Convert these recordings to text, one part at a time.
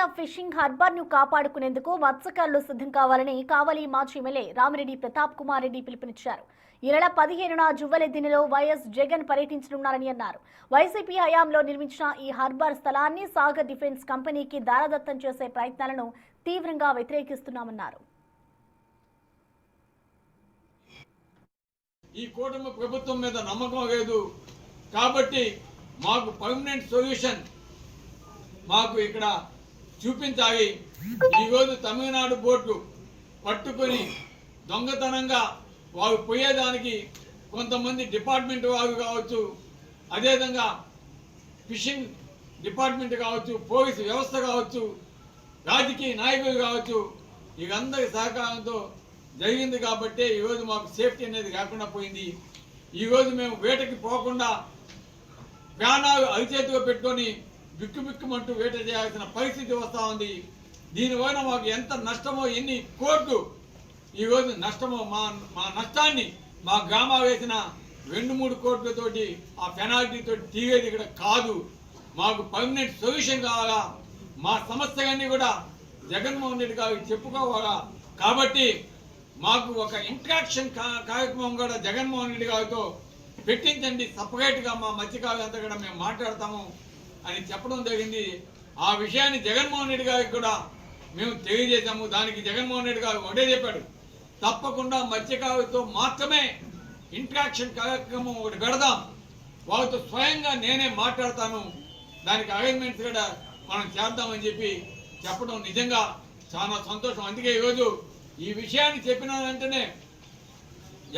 విలువైన fishing harbour ను కాపాడుకునేందుకు మత్స్యకారులు సిద్ధం కావాలని కావలి మాజీ ఎమ్మెల్యే రామిరెడ్డి ప్రతాప్ కుమార్ రెడ్డి పిలుపునిచ్చారు. ఈ నెల 15న జువ్వలెద్దినలో వైఎస్ జగన్ పర్యటించనున్నారని అన్నారు. వైసీపీ హయాంలో నిర్మించిన ఈ హార్బర్ స్థలాన్ని సాగర్ డిఫెన్స్ కంపెనీకి దారదత్తం చేసే ప్రయత్నాలను తీవ్రంగా వ్యతిరేకిస్తున్నామన్నారు. ఈ కూటమి ప్రభుత్వం మీద నమ్మకం లేదు కాబట్టి మాకు పర్మనెంట్ సొల్యూషన్ మాకు ఇక్కడ చూపించాలి. ఈరోజు తమిళనాడు బోట్లు పట్టుకొని దొంగతనంగా వారు పోయేదానికి కొంతమంది డిపార్ట్మెంట్ వారు కావచ్చు, అదేవిధంగా ఫిషింగ్ డిపార్ట్మెంట్ కావచ్చు, పోలీసు వ్యవస్థ కావచ్చు, రాజకీయ నాయకులు కావచ్చు, వీరందరి సహకారంతో జరిగింది కాబట్టి ఈరోజు మాకు సేఫ్టీ అనేది లేకుండా పోయింది. ఈరోజు మేము వేటకి పోకుండా ప్రాణాలు అరిచేతిలో పెట్టుకొని బిక్కుబిక్కుమంటూ వేట చేయాల్సిన పరిస్థితి వస్తూ ఉంది. దీనివల్ల మాకు ఎంత నష్టమో, ఎన్ని కోట్లు ఈరోజు నష్టమో, మా నష్టాన్ని మా గ్రామాలు వేసిన 2-3 కోట్లతోటి ఆ పెనాల్టీతో తీరేది ఇక్కడ కాదు. మాకు పర్మనెంట్ సొల్యూషన్ కావాలా, మా సమస్యలన్నీ కూడా జగన్మోహన్ రెడ్డి గారికి చెప్పుకోవాలా. కాబట్టి మాకు ఒక ఇంట్రాక్షన్ కార్యక్రమం కూడా జగన్మోహన్ రెడ్డి గారితో పెట్టించండి, సపరేట్గా మా మత్స్యకారులు అంతా కూడా మేము మాట్లాడతాము అని చెప్పడం జరిగింది. ఆ విషయాన్ని జగన్మోహన్ రెడ్డి గారికి కూడా మేము తెలియజేశాము. దానికి జగన్మోహన్ రెడ్డి గారు ఒకటే చెప్పాడు, తప్పకుండా మత్స్యకారులతో మాత్రమే ఇంట్రాక్షన్ కార్యక్రమం ఒకటి పెడదాం, వాళ్ళతో స్వయంగా నేనే మాట్లాడతాను, దానికి అరేంజ్మెంట్స్ కూడా మనం చేద్దామని చెప్పడం నిజంగా చాలా సంతోషం. అందుకే ఈరోజు ఈ విషయాన్ని చెప్పిన వెంటనే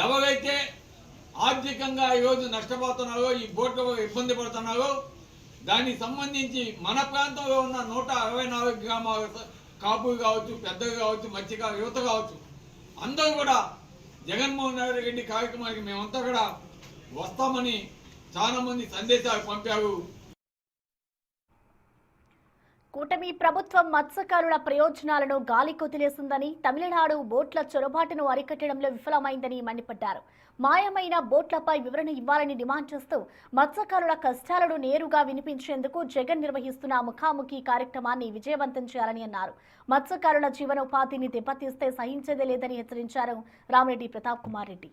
ఎవరైతే ఆర్థికంగా ఈరోజు నష్టపోతున్నారో, ఈ బోట్లు ఇబ్బంది పడుతున్నారో, దానికి సంబంధించి మన ప్రాంతంలో ఉన్న 164 గ్రామాల కాపులు కావచ్చు, పెద్దలు కావచ్చు, మత్స్యకారు యువత కావచ్చు, అందరూ కూడా జగన్మోహన్ రెడ్డి కార్యక్రమానికి మేమంతా కూడా వస్తామని చాలా మంది సందేశాలు పంపారు. కూటమి ప్రభుత్వం మత్స్యకారుల ప్రయోజనాలను గాలి కొదిలేసిందని, తమిళనాడు బోట్ల చొరబాటును అరికట్టడంలో విఫలమైందని మండిపడ్డారు. మాయమైన బోట్లపై వివరణ ఇవ్వాలని డిమాండ్ చేస్తూ మత్స్యకారుల కష్టాలను నేరుగా వినిపించేందుకు జగన్ నిర్వహిస్తున్న ముఖాముఖి కార్యక్రమాన్ని విజయవంతం చేయాలని అన్నారు. మత్స్యకారుల జీవనోపాధిని దెబ్బతీస్తే సహించేదే లేదని హెచ్చరించారు రామిరెడ్డి ప్రతాప్ కుమార్ రెడ్డి.